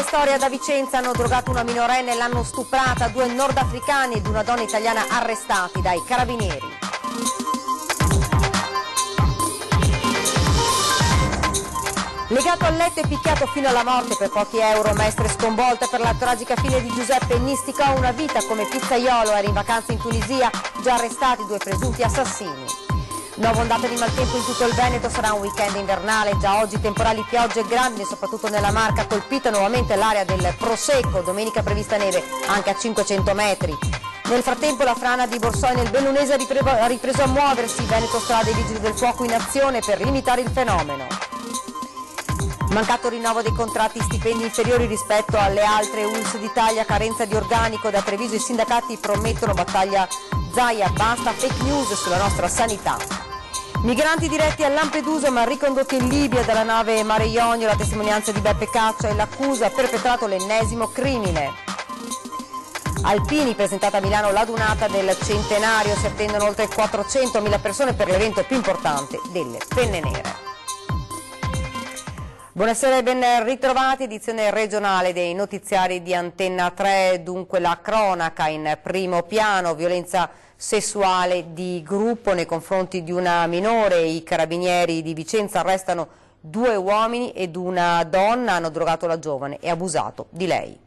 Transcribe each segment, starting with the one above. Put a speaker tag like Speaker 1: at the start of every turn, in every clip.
Speaker 1: storia da Vicenza, hanno drogato una minorenne e l'hanno stuprata, 2 nordafricani ed una donna italiana arrestati dai carabinieri. Legato al letto e picchiato fino alla morte per pochi euro, Mestre sconvolta per la tragica fine di Giuseppe Nisticò, una vita come pizzaiolo, era in vacanza in Tunisia, già arrestati 2 presunti assassini. Nuova ondata di maltempo in tutto il Veneto, sarà un weekend invernale, già oggi temporali, piogge e grandini soprattutto nella Marca, colpita nuovamente l'area del Prosecco, domenica prevista neve anche a 500 metri. Nel frattempo la frana di Borsoi nel Bellunese ha ripreso a muoversi, Veneto Strade e i Vigili del Fuoco in azione per limitare il fenomeno. Mancato rinnovo dei contratti, stipendi inferiori rispetto alle altre ULSS d'Italia, carenza di organico, da Treviso i sindacati promettono battaglia Zaia, basta fake news sulla nostra sanità. Migranti diretti a Lampedusa ma ricondotti in Libia dalla nave Mare Ionio, la testimonianza di Beppe Caccia e l'accusa, perpetrato l'ennesimo crimine. Alpini, presentata a Milano l'adunata del centenario, si attendono oltre 400.000 persone per l'evento più importante delle Penne Nere. Buonasera e ben ritrovati, edizione regionale dei notiziari di Antenna 3, dunque la cronaca in primo piano, violenza sessuale di gruppo nei confronti di una minore, i carabinieri di Vicenza arrestano 2 uomini ed una donna, hanno drogato la giovane e abusato di lei.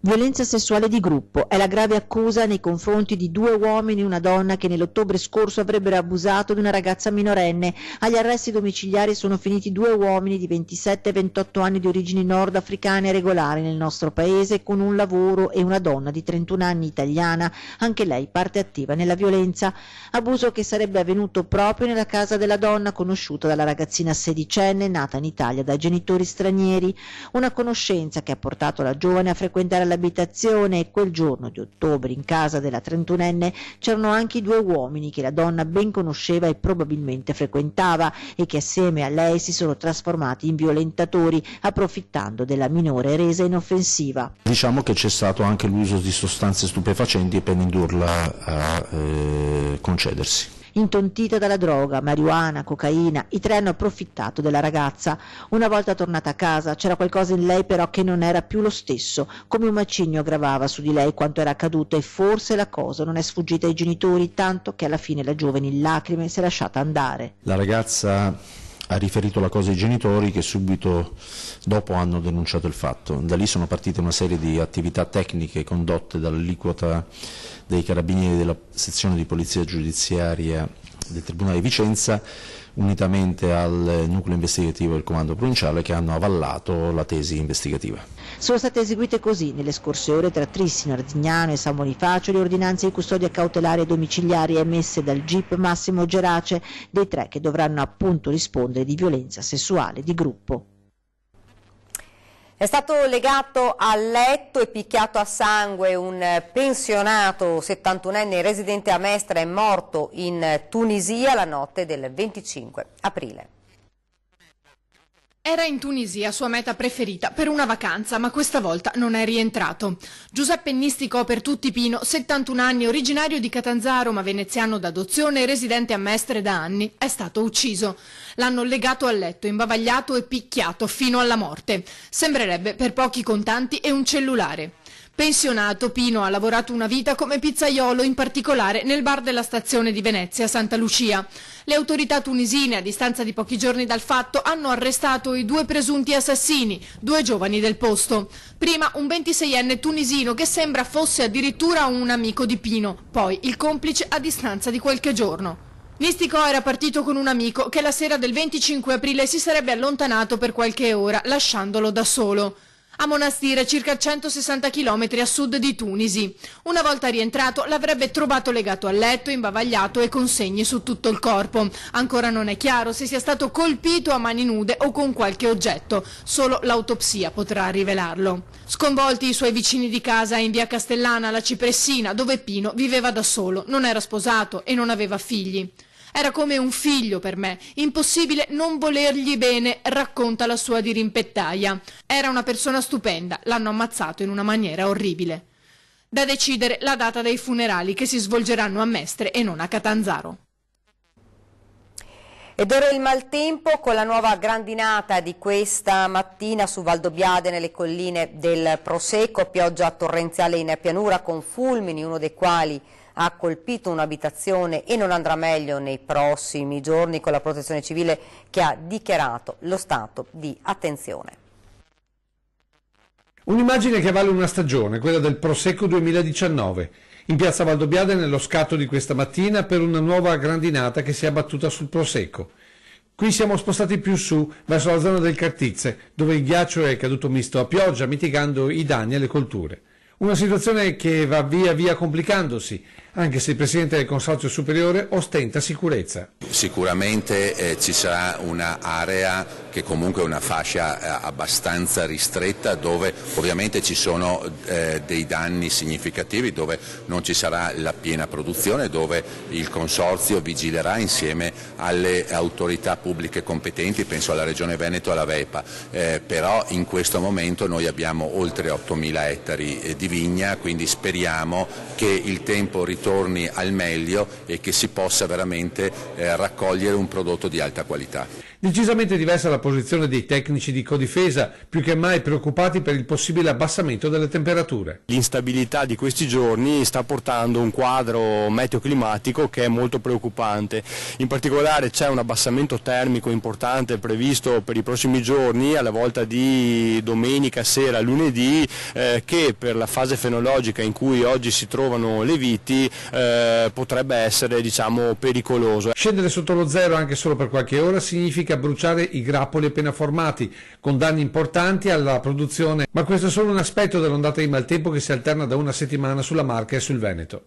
Speaker 2: Violenza sessuale di gruppo è la grave accusa nei confronti di 2 uomini e una donna che nell'ottobre scorso avrebbero abusato di una ragazza minorenne. Agli arresti domiciliari sono finiti 2 uomini di 27 e 28 anni di origini nordafricane regolari nel nostro paese, con un lavoro, e una donna di 31 anni italiana, anche lei parte attiva nella violenza. Abuso che sarebbe avvenuto proprio nella casa della donna, conosciuta dalla ragazzina 16enne nata in Italia da genitori stranieri. Una conoscenza che ha portato la giovane a frequentare l'abitazione, e quel giorno di ottobre in casa della 31enne c'erano anche i 2 uomini che la donna ben conosceva e probabilmente frequentava e che assieme a lei si sono trasformati in violentatori, approfittando della minore resa inoffensiva.
Speaker 3: Diciamo che c'è stato anche l'uso di sostanze stupefacenti per indurla a concedersi.
Speaker 2: Intontita dalla droga, marijuana, cocaina, i 3 hanno approfittato della ragazza. Una volta tornata a casa c'era qualcosa in lei però che non era più lo stesso, come un macigno gravava su di lei quanto era accaduto, e forse la cosa non è sfuggita ai genitori, tanto che alla fine la giovane in lacrime si è lasciata andare.
Speaker 3: La ragazza ha riferito la cosa ai genitori, che subito dopo hanno denunciato il fatto. Da lì sono partite una serie di attività tecniche condotte dall'aliquota dei carabinieri della sezione di polizia giudiziaria del Tribunale di Vicenza, unitamente al nucleo investigativo del comando provinciale, che hanno avallato la tesi investigativa.
Speaker 2: Sono state eseguite così nelle scorse ore tra Trissino, Arzignano e San Bonifacio le ordinanze di custodia cautelare domiciliari emesse dal GIP Massimo Gerace, dei 3 che dovranno appunto rispondere di violenza sessuale di gruppo.
Speaker 1: È stato legato al letto e picchiato a sangue un pensionato 71enne residente a Mestre, è morto in Tunisia la notte del 25 aprile.
Speaker 4: Era in Tunisia, sua meta preferita, per una vacanza, ma questa volta non è rientrato. Giuseppe Nisticò per tutti Pino, 71 anni, originario di Catanzaro ma veneziano d'adozione e residente a Mestre da anni, è stato ucciso. L'hanno legato al letto, imbavagliato e picchiato fino alla morte. Sembrerebbe per pochi contanti e un cellulare. Pensionato, Pino ha lavorato una vita come pizzaiolo, in particolare nel bar della stazione di Venezia, Santa Lucia. Le autorità tunisine, a distanza di pochi giorni dal fatto, hanno arrestato i 2 presunti assassini, 2 giovani del posto. Prima un 26enne tunisino che sembra fosse addirittura un amico di Pino, poi il complice a distanza di qualche giorno. Nisticò era partito con un amico che la sera del 25 aprile si sarebbe allontanato per qualche ora, lasciandolo da solo. A Monastire, circa 160 km a sud di Tunisi. Una volta rientrato l'avrebbe trovato legato al letto, imbavagliato e con segni su tutto il corpo. Ancora non è chiaro se sia stato colpito a mani nude o con qualche oggetto. Solo l'autopsia potrà rivelarlo. Sconvolti i suoi vicini di casa in via Castellana, la Cipressina, dove Pino viveva da solo, non era sposato e non aveva figli. Era come un figlio per me, impossibile non volergli bene, racconta la sua dirimpettaia. Era una persona stupenda, l'hanno ammazzato in una maniera orribile. Da decidere la data dei funerali che si svolgeranno a Mestre e non a Catanzaro.
Speaker 1: Ed ora il maltempo con la nuova grandinata di questa mattina su Valdobbiadene nelle colline del Prosecco, pioggia torrenziale in pianura con fulmini, uno dei quali ha colpito un'abitazione e non andrà meglio nei prossimi giorni, con la Protezione Civile che ha dichiarato lo stato di attenzione.
Speaker 5: Un'immagine che vale una stagione, quella del Prosecco 2019. In piazza Valdobbiadene lo scatto di questa mattina per una nuova grandinata che si è abbattuta sul Prosecco. Qui siamo spostati più su, verso la zona del Cartizze, dove il ghiaccio è caduto misto a pioggia, mitigando i danni alle colture. Una situazione che va via via complicandosi, anche se il Presidente del Consorzio Superiore ostenta sicurezza.
Speaker 6: Sicuramente ci sarà un'area che comunque è una fascia abbastanza ristretta, dove ovviamente ci sono dei danni significativi, dove non ci sarà la piena produzione, dove il Consorzio vigilerà insieme alle autorità pubbliche competenti, penso alla Regione Veneto e alla VEPA, però in questo momento noi abbiamo oltre 8.000 ettari di vigna, quindi speriamo che il tempo ritorni al meglio e che si possa veramente raccogliere un prodotto di alta qualità.
Speaker 5: Decisamente diversa la posizione dei tecnici di Codifesa, più che mai preoccupati per il possibile abbassamento delle temperature.
Speaker 7: L'instabilità di questi giorni sta portando un quadro meteoclimatico che è molto preoccupante. In particolare c'è un abbassamento termico importante previsto per i prossimi giorni, alla volta di domenica sera, lunedì, che per la fase fenologica in cui oggi si trovano le viti potrebbe essere, diciamo, pericoloso.
Speaker 5: Scendere sotto lo zero anche solo per qualche ora significa bruciare i grappoli appena formati, con danni importanti alla produzione, ma questo è solo un aspetto dell'ondata di maltempo che si alterna da una settimana sulla Marca e sul Veneto.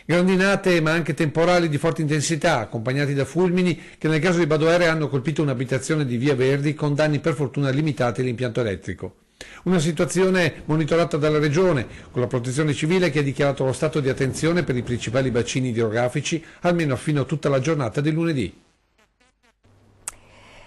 Speaker 5: Grandinate ma anche temporali di forte intensità, accompagnati da fulmini che nel caso di Badoere hanno colpito un'abitazione di Via Verdi, con danni per fortuna limitati all'impianto elettrico. Una situazione monitorata dalla Regione, con la Protezione Civile che ha dichiarato lo stato di attenzione per i principali bacini idrografici almeno fino a tutta la giornata di lunedì.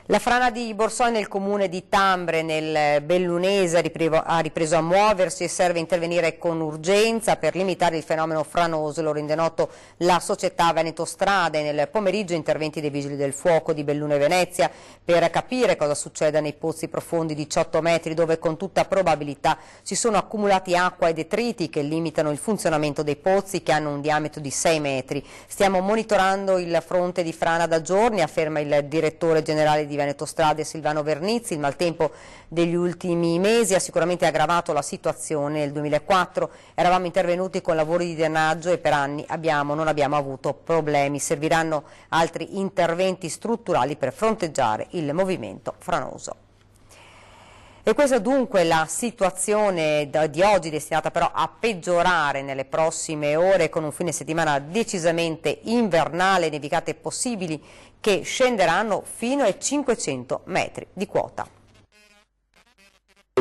Speaker 1: La frana di Borsoi nel comune di Tambre, nel Bellunese, ha ripreso a muoversi e serve intervenire con urgenza per limitare il fenomeno franoso. Lo rende noto la società Veneto Strade. Nel pomeriggio interventi dei Vigili del Fuoco di Belluno e Venezia per capire cosa succeda nei pozzi profondi 18 metri, dove con tutta probabilità si sono accumulati acqua e detriti che limitano il funzionamento dei pozzi, che hanno un diametro di 6 metri. Stiamo monitorando il fronte di frana da giorni, afferma il direttore generale di Veneto Strade Silvano Vernizzi. Il maltempo degli ultimi mesi ha sicuramente aggravato la situazione. Nel 2004 eravamo intervenuti con lavori di drenaggio e per anni non abbiamo avuto problemi. Serviranno altri interventi strutturali per fronteggiare il movimento franoso. E questa dunque la situazione di oggi, destinata però a peggiorare nelle prossime ore, con un fine settimana decisamente invernale, nevicate possibili che scenderanno fino ai 500 metri di quota.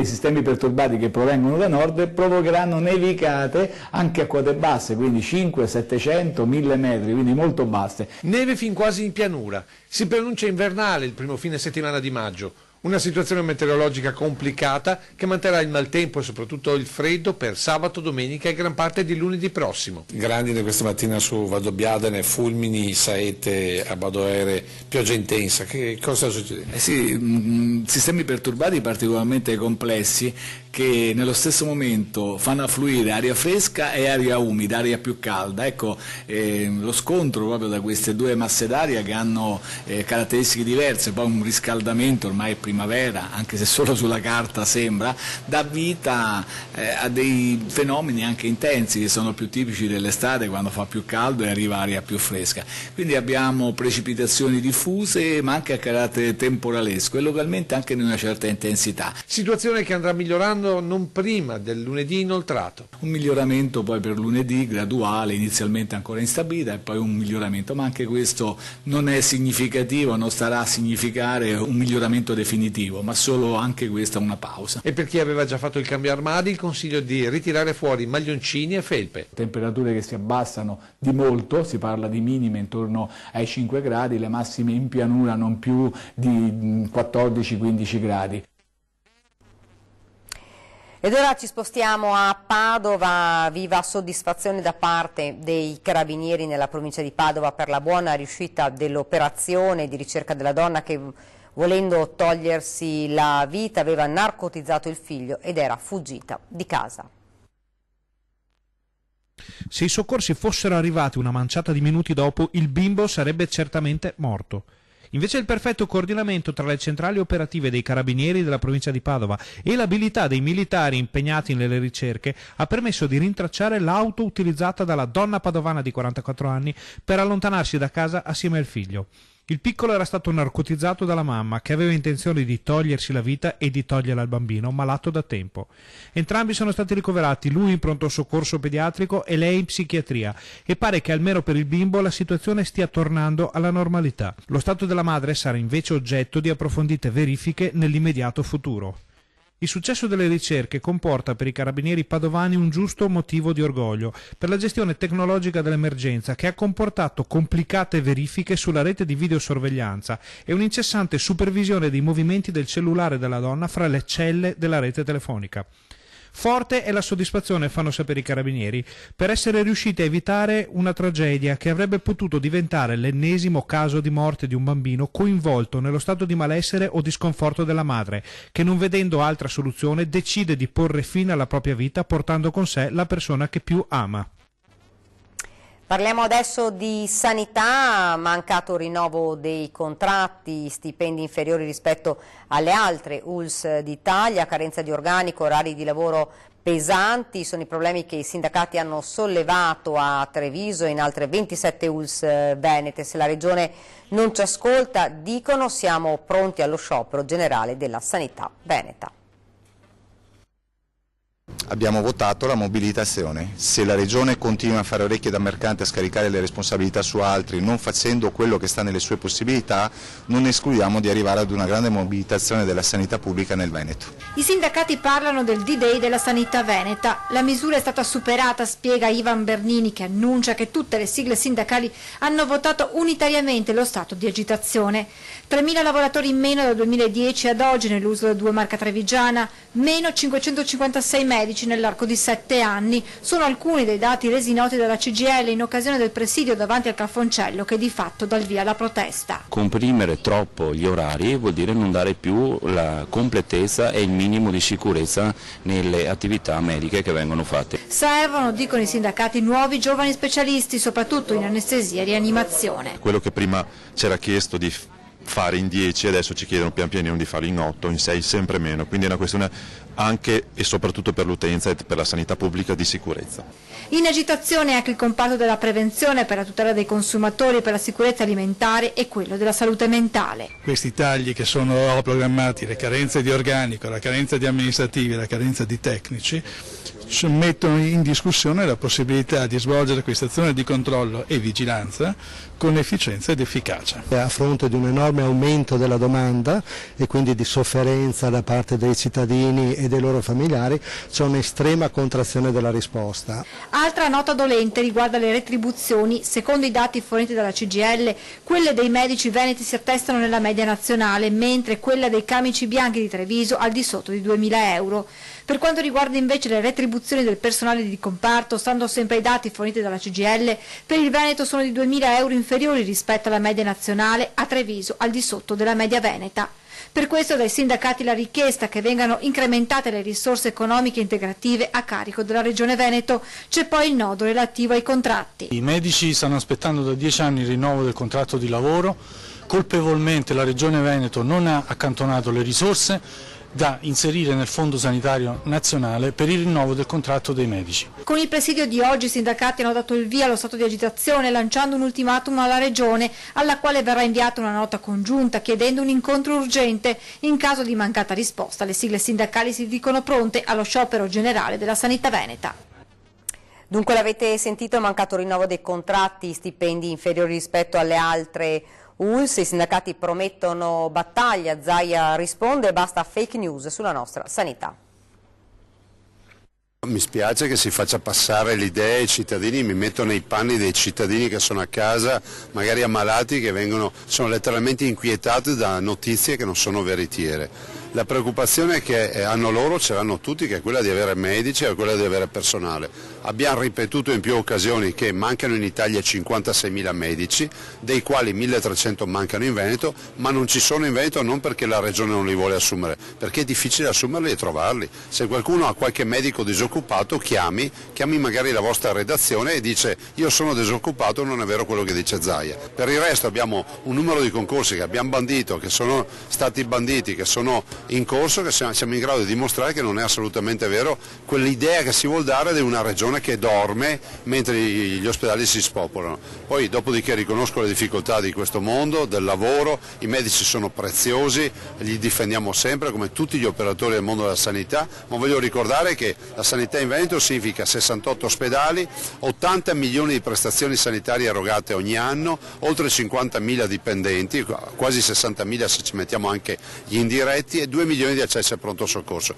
Speaker 8: I sistemi perturbati che provengono da nord provocheranno nevicate anche a quote basse, quindi 5, 700, 1000 metri, quindi molto basse.
Speaker 5: Neve fin quasi in pianura. Si preannuncia invernale il primo fine settimana di maggio. Una situazione meteorologica complicata che manterrà il maltempo e soprattutto il freddo per sabato, domenica e gran parte di lunedì prossimo.
Speaker 9: Grandine questa mattina su Valdobbiadene, fulmini, saette a Badoere, pioggia intensa. Che cosa succede?
Speaker 8: Sistemi perturbati particolarmente complessi che nello stesso momento fanno affluire aria fresca e aria umida, aria più calda. Ecco, lo scontro proprio da queste due masse d'aria che hanno caratteristiche diverse, poi un riscaldamento, ormai è primavera, anche se solo sulla carta sembra, dà vita a dei fenomeni anche intensi che sono più tipici dell'estate, quando fa più caldo e arriva aria più fresca. Quindi abbiamo precipitazioni diffuse ma anche a carattere temporalesco e localmente anche di una certa intensità.
Speaker 5: Situazione che andrà migliorando non prima del lunedì inoltrato.
Speaker 8: Un miglioramento poi per lunedì graduale, inizialmente ancora instabilità e poi un miglioramento, ma anche questo non è significativo, non starà a significare un miglioramento definitivo, ma solo anche questa una pausa.
Speaker 5: E per chi aveva già fatto il cambio armadi, il consiglio di ritirare fuori maglioncini e felpe.
Speaker 8: Temperature che si abbassano di molto, si parla di minime intorno ai 5 gradi, le massime in pianura non più di 14-15 gradi.
Speaker 1: Ed ora ci spostiamo a Padova, viva soddisfazione da parte dei carabinieri nella provincia di Padova per la buona riuscita dell'operazione di ricerca della donna che, volendo togliersi la vita, aveva narcotizzato il figlio ed era fuggita di casa.
Speaker 10: Se i soccorsi fossero arrivati una manciata di minuti dopo, il bimbo sarebbe certamente morto. Invece il perfetto coordinamento tra le centrali operative dei carabinieri della provincia di Padova e l'abilità dei militari impegnati nelle ricerche ha permesso di rintracciare l'auto utilizzata dalla donna padovana di 44 anni per allontanarsi da casa assieme al figlio. Il piccolo era stato narcotizzato dalla mamma, che aveva intenzione di togliersi la vita e di toglierla al bambino, malato da tempo. Entrambi sono stati ricoverati, lui in pronto soccorso pediatrico e lei in psichiatria, e pare che almeno per il bimbo la situazione stia tornando alla normalità. Lo stato della madre sarà invece oggetto di approfondite verifiche nell'immediato futuro. Il successo delle ricerche comporta per i carabinieri padovani un giusto motivo di orgoglio per la gestione tecnologica dell'emergenza, che ha comportato complicate verifiche sulla rete di videosorveglianza e un'incessante supervisione dei movimenti del cellulare della donna fra le celle della rete telefonica. Forte è la soddisfazione, fanno sapere i carabinieri, per essere riusciti a evitare una tragedia che avrebbe potuto diventare l'ennesimo caso di morte di un bambino coinvolto nello stato di malessere o di sconforto della madre, che non vedendo altra soluzione decide di porre fine alla propria vita portando con sé la persona che più ama.
Speaker 1: Parliamo adesso di sanità, mancato rinnovo dei contratti, stipendi inferiori rispetto alle altre ULSS d'Italia, carenza di organico, orari di lavoro pesanti, sono i problemi che i sindacati hanno sollevato a Treviso e in altre 27 ULSS venete. Se la Regione non ci ascolta, dicono, siamo pronti allo sciopero generale della sanità veneta.
Speaker 11: Abbiamo votato la mobilitazione. Se la Regione continua a fare orecchie da mercante, a scaricare le responsabilità su altri, non facendo quello che sta nelle sue possibilità, non escludiamo di arrivare ad una grande mobilitazione della sanità pubblica nel Veneto.
Speaker 12: I sindacati parlano del D-Day della sanità veneta. La misura è stata superata, spiega Ivan Bernini, che annuncia che tutte le sigle sindacali hanno votato unitariamente lo stato di agitazione. 3.000 lavoratori in meno dal 2010 ad oggi nell'uso 2 Marca Trevigiana, meno 556 medici nell'arco di 7 anni. Sono alcuni dei dati resi noti dalla CGIL in occasione del presidio davanti al Cafoncello, che di fatto dà il via alla protesta.
Speaker 13: Comprimere troppo gli orari vuol dire non dare più la completezza e il minimo di sicurezza nelle attività mediche che vengono fatte.
Speaker 12: Servono, dicono i sindacati, nuovi giovani specialisti, soprattutto in anestesia e rianimazione.
Speaker 14: Quello che prima c'era chiesto di fare in 10, adesso ci chiedono pian pianino di farlo in 8, in 6, sempre meno, quindi è una questione anche e soprattutto per l'utenza e per la sanità pubblica di sicurezza.
Speaker 12: In agitazione anche il comparto della prevenzione per la tutela dei consumatori, per la sicurezza alimentare e quello della salute mentale.
Speaker 15: Questi tagli che sono programmati, le carenze di organico, la carenza di amministrativi, la carenza di tecnici, mettono in discussione la possibilità di svolgere questa azione di controllo e vigilanza con efficienza ed efficacia.
Speaker 16: A fronte di un enorme aumento della domanda e quindi di sofferenza da parte dei cittadini e dei loro familiari, c'è un'estrema contrazione della risposta.
Speaker 12: Altra nota dolente riguarda le retribuzioni. Secondo i dati forniti dalla CGIL, quelle dei medici veneti si attestano nella media nazionale, mentre quella dei camici bianchi di Treviso al di sotto di 2.000 euro. Per quanto riguarda invece le retribuzioni del personale di comparto, stando sempre ai dati forniti dalla CGIL, per il Veneto sono di 2.000 euro inferiori rispetto alla media nazionale, a Treviso al di sotto della media veneta. Per questo dai sindacati la richiesta che vengano incrementate le risorse economiche integrative a carico della Regione Veneto. C'è poi il nodo relativo ai contratti.
Speaker 15: I medici stanno aspettando da 10 anni il rinnovo del contratto di lavoro, colpevolmente la Regione Veneto non ha accantonato le risorse da inserire nel Fondo Sanitario Nazionale per il rinnovo del contratto dei medici.
Speaker 12: Con il presidio di oggi i sindacati hanno dato il via allo stato di agitazione lanciando un ultimatum alla Regione, alla quale verrà inviata una nota congiunta chiedendo un incontro urgente. In caso di mancata risposta le sigle sindacali si dicono pronte allo sciopero generale della sanità veneta.
Speaker 1: Dunque l'avete sentito, mancato rinnovo dei contratti, stipendi inferiori rispetto alle altre ULSS, i sindacati promettono battaglia, Zaia risponde, basta fake news sulla nostra sanità.
Speaker 17: Mi spiace che si faccia passare l'idea ai cittadini, mi metto nei panni dei cittadini che sono a casa, magari ammalati, che sono letteralmente inquietati da notizie che non sono veritiere. La preoccupazione che hanno loro, ce l'hanno tutti, che è quella di avere medici e quella di avere personale. Abbiamo ripetuto in più occasioni che mancano in Italia 56.000 medici, dei quali 1.300 mancano in Veneto, ma non ci sono in Veneto non perché la Regione non li vuole assumere, perché è difficile assumerli e trovarli. Se qualcuno ha qualche medico disoccupato, chiami magari la vostra redazione e dice io sono disoccupato, non è vero quello che dice Zaia. Per il resto abbiamo un numero di concorsi che abbiamo bandito, che sono stati banditi, che sono in corso, che siamo in grado di dimostrare che non è assolutamente vero quell'idea che si vuol dare di una regione che dorme mentre gli ospedali si spopolano. Poi dopodiché riconosco le difficoltà di questo mondo, del lavoro, i medici sono preziosi, li difendiamo sempre come tutti gli operatori del mondo della sanità, ma voglio ricordare che la sanità in Veneto significa 68 ospedali, 80 milioni di prestazioni sanitarie erogate ogni anno, oltre 50.000 dipendenti, quasi 60.000 se ci mettiamo anche gli indiretti, e 2 milioni di accessi al pronto soccorso.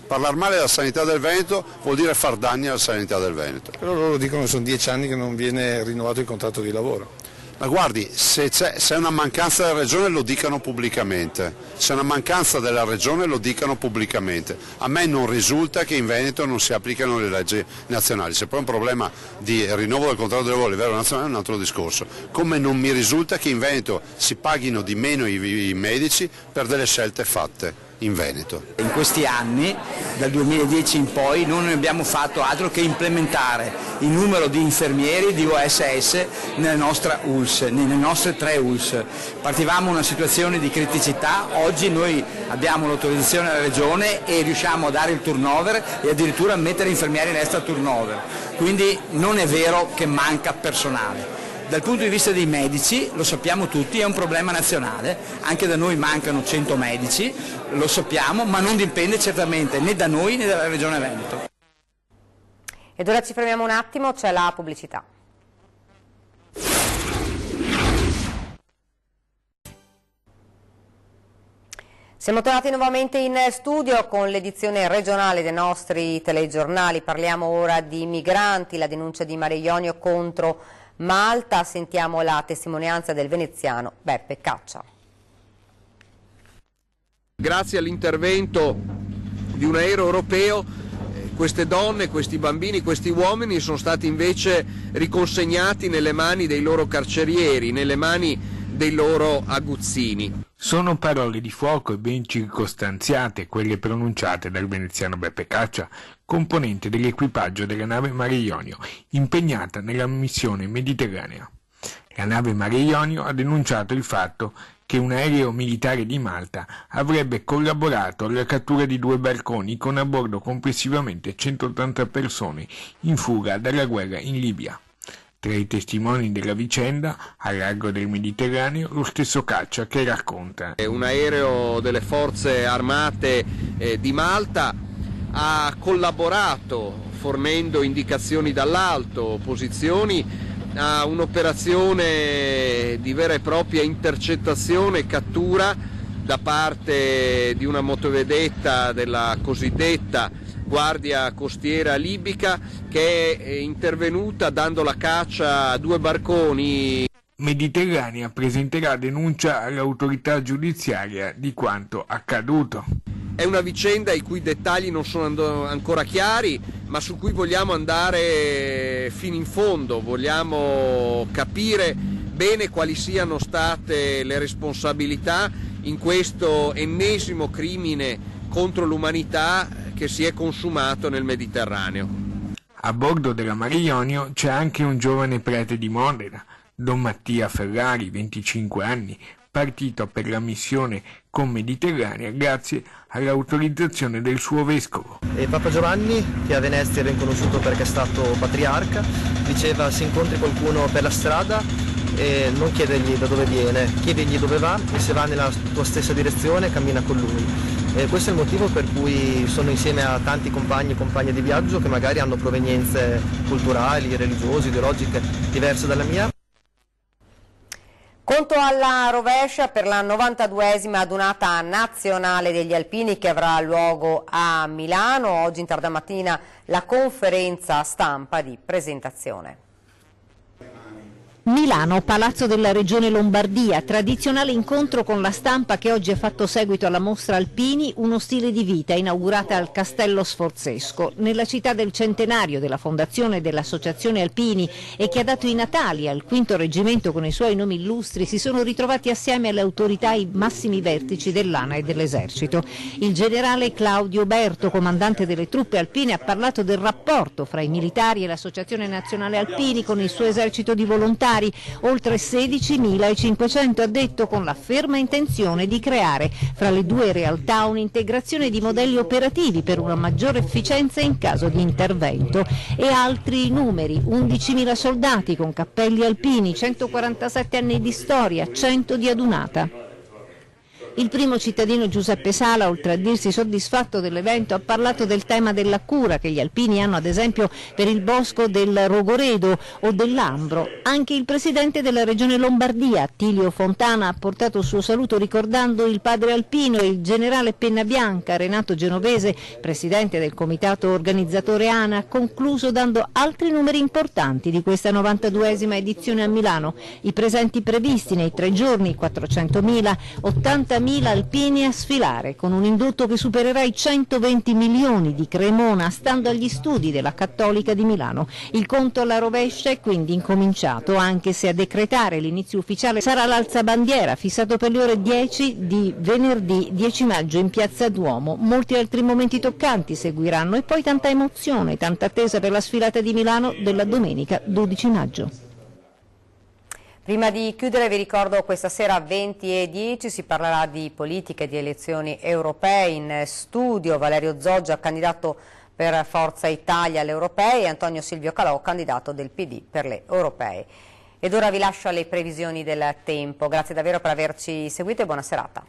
Speaker 17: Parlare male della sanità del Veneto vuol dire far danni alla sanità del Veneto.
Speaker 9: Però loro dicono che sono 10 anni che non viene rinnovato il contratto di lavoro.
Speaker 17: Ma guardi, se è una mancanza della Regione lo dicano pubblicamente, se è una mancanza della Regione lo dicano pubblicamente. A me non risulta che in Veneto non si applicano le leggi nazionali, se poi è un problema di rinnovo del contratto di lavoro a livello nazionale è un altro discorso. Come non mi risulta che in Veneto si paghino di meno i medici per delle scelte fatte in Veneto.
Speaker 18: In questi anni, dal 2010 in poi, non abbiamo fatto altro che implementare il numero di infermieri di OSS nella nostra ULS, nelle nostre 3 ULS. Partivamo da una situazione di criticità, oggi noi abbiamo l'autorizzazione della Regione e riusciamo a dare il turnover e addirittura a mettere infermieri in extra turnover. Quindi non è vero che manca personale. Dal punto di vista dei medici, lo sappiamo tutti, è un problema nazionale, anche da noi mancano 100 medici, lo sappiamo, ma non dipende certamente né da noi né dalla Regione Veneto.
Speaker 1: Ed ora ci fermiamo un attimo, c'è la pubblicità. Siamo tornati nuovamente in studio con l'edizione regionale dei nostri telegiornali. Parliamo ora di migranti, la denuncia di Mare Jonio contro Malta. Sentiamo la testimonianza del veneziano Beppe Caccia.
Speaker 19: Grazie all'intervento di un aereo europeo queste donne, questi bambini, questi uomini sono stati invece riconsegnati nelle mani dei loro carcerieri, nelle mani dei loro aguzzini.
Speaker 20: Sono parole di fuoco e ben circostanziate quelle pronunciate dal veneziano Beppe Caccia, componente dell'equipaggio della nave Mare Jonio, impegnata nella missione mediterranea. La nave Mare Jonio ha denunciato il fatto che un aereo militare di Malta avrebbe collaborato alla cattura di 2 barconi con a bordo complessivamente 180 persone in fuga dalla guerra in Libia. Tra i testimoni della vicenda, al largo del Mediterraneo, lo stesso Caccia che racconta.
Speaker 19: Un aereo delle forze armate di Malta ha collaborato fornendo indicazioni dall'alto, posizioni, a un'operazione di vera e propria intercettazione e cattura da parte di una motovedetta della cosiddetta Guardia Costiera Libica che è intervenuta dando la caccia a 2 barconi.
Speaker 20: Mediterranea presenterà denuncia all'autorità giudiziaria di quanto accaduto.
Speaker 19: È una vicenda i cui dettagli non sono ancora chiari, ma su cui vogliamo andare fino in fondo, vogliamo capire bene quali siano state le responsabilità in questo ennesimo crimine contro l'umanità che si è consumato nel Mediterraneo.
Speaker 20: A bordo della Mare Jonio c'è anche un giovane prete di Modena, Don Mattia Ferrari, 25 anni, partito per la missione con Mediterranea grazie all'autorizzazione del suo vescovo.
Speaker 21: E Papa Giovanni, che a Venezia era conosciuto perché è stato patriarca, diceva: se incontri qualcuno per la strada e non chiedergli da dove viene, chiedergli dove va e se va nella tua stessa direzione cammina con lui. E questo è il motivo per cui sono insieme a tanti compagni e compagne di viaggio che magari hanno provenienze culturali, religiose, ideologiche diverse dalla mia.
Speaker 1: Conto alla rovescia per la 92esima adunata nazionale degli alpini che avrà luogo a Milano. Oggi in tarda mattina la conferenza stampa di presentazione.
Speaker 3: Milano, Palazzo della Regione Lombardia, tradizionale incontro con la stampa che oggi ha fatto seguito alla mostra Alpini, uno stile di vita, inaugurata al Castello Sforzesco, nella città del centenario della fondazione dell'Associazione Alpini e che ha dato i natali al 5° reggimento con i suoi nomi illustri, si sono ritrovati assieme alle autorità i massimi vertici dell'ANA e dell'Esercito. Il generale Claudio Berto, comandante delle truppe alpine, ha parlato del rapporto fra i militari e l'Associazione Nazionale Alpini con il suo esercito di volontari, oltre 16.500, ha detto, con la ferma intenzione di creare fra le due realtà un'integrazione di modelli operativi per una maggiore efficienza in caso di intervento. E altri numeri: 11.000 soldati con cappelli alpini, 147 anni di storia, 100 di adunata. Il primo cittadino Giuseppe Sala, oltre a dirsi soddisfatto dell'evento, ha parlato del tema della cura che gli alpini hanno ad esempio per il bosco del Rogoredo o dell'Ambro. Anche il presidente della regione Lombardia, Attilio Fontana, ha portato il suo saluto ricordando il padre alpino e il generale Pennabianca. Renato Genovese, presidente del comitato organizzatore ANA, ha concluso dando altri numeri importanti di questa 92esima edizione a Milano. I presenti previsti nei 3 giorni: 400.000, 80.000 alpini a sfilare, con un indotto che supererà i 120 milioni di Cremona, stando agli studi della Cattolica di Milano. Il conto alla rovescia è quindi incominciato, anche se a decretare l'inizio ufficiale sarà l'alzabandiera, fissato per le ore 10 di venerdì 10 maggio in Piazza Duomo. Molti altri momenti toccanti seguiranno e poi tanta emozione, tanta attesa per la sfilata di Milano della domenica 12 maggio.
Speaker 1: Prima di chiudere vi ricordo questa sera 20:10 si parlerà di politica e di elezioni europee. In studio Valerio Zoggia, candidato per Forza Italia alle europee, e Antonio Silvio Calò, candidato del PD per le europee. Ed ora vi lascio alle previsioni del tempo. Grazie davvero per averci seguito e buona serata.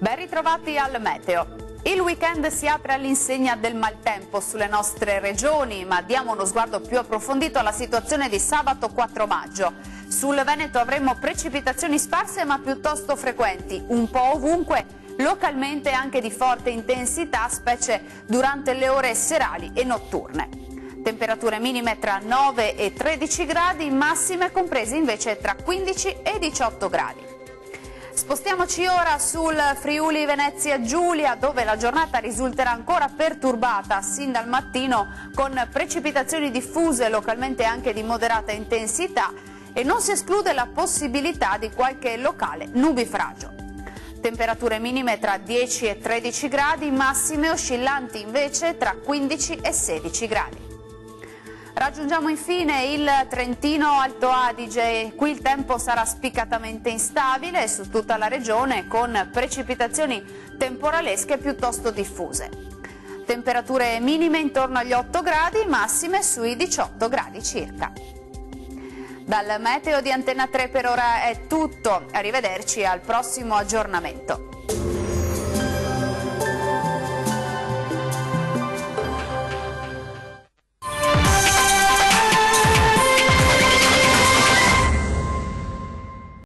Speaker 22: Ben ritrovati al meteo. Il weekend si apre all'insegna del maltempo sulle nostre regioni, ma diamo uno sguardo più approfondito alla situazione di sabato 4 maggio. Sul Veneto avremo precipitazioni sparse ma piuttosto frequenti, un po' ovunque, localmente anche di forte intensità, specie durante le ore serali e notturne. Temperature minime tra 9 e 13 gradi, massime comprese invece tra 15 e 18 gradi. Spostiamoci ora sul Friuli Venezia Giulia, dove la giornata risulterà ancora perturbata sin dal mattino, con precipitazioni diffuse, localmente anche di moderata intensità, e non si esclude la possibilità di qualche locale nubifragio. Temperature minime tra 10 e 13 gradi, massime oscillanti invece tra 15 e 16 gradi. Raggiungiamo infine il Trentino Alto Adige. Qui il tempo sarà spiccatamente instabile su tutta la regione, con precipitazioni temporalesche piuttosto diffuse. Temperature minime intorno agli 8 gradi, massime sui 18 gradi circa. Dal meteo di Antenna 3 per ora è tutto. Arrivederci al prossimo aggiornamento.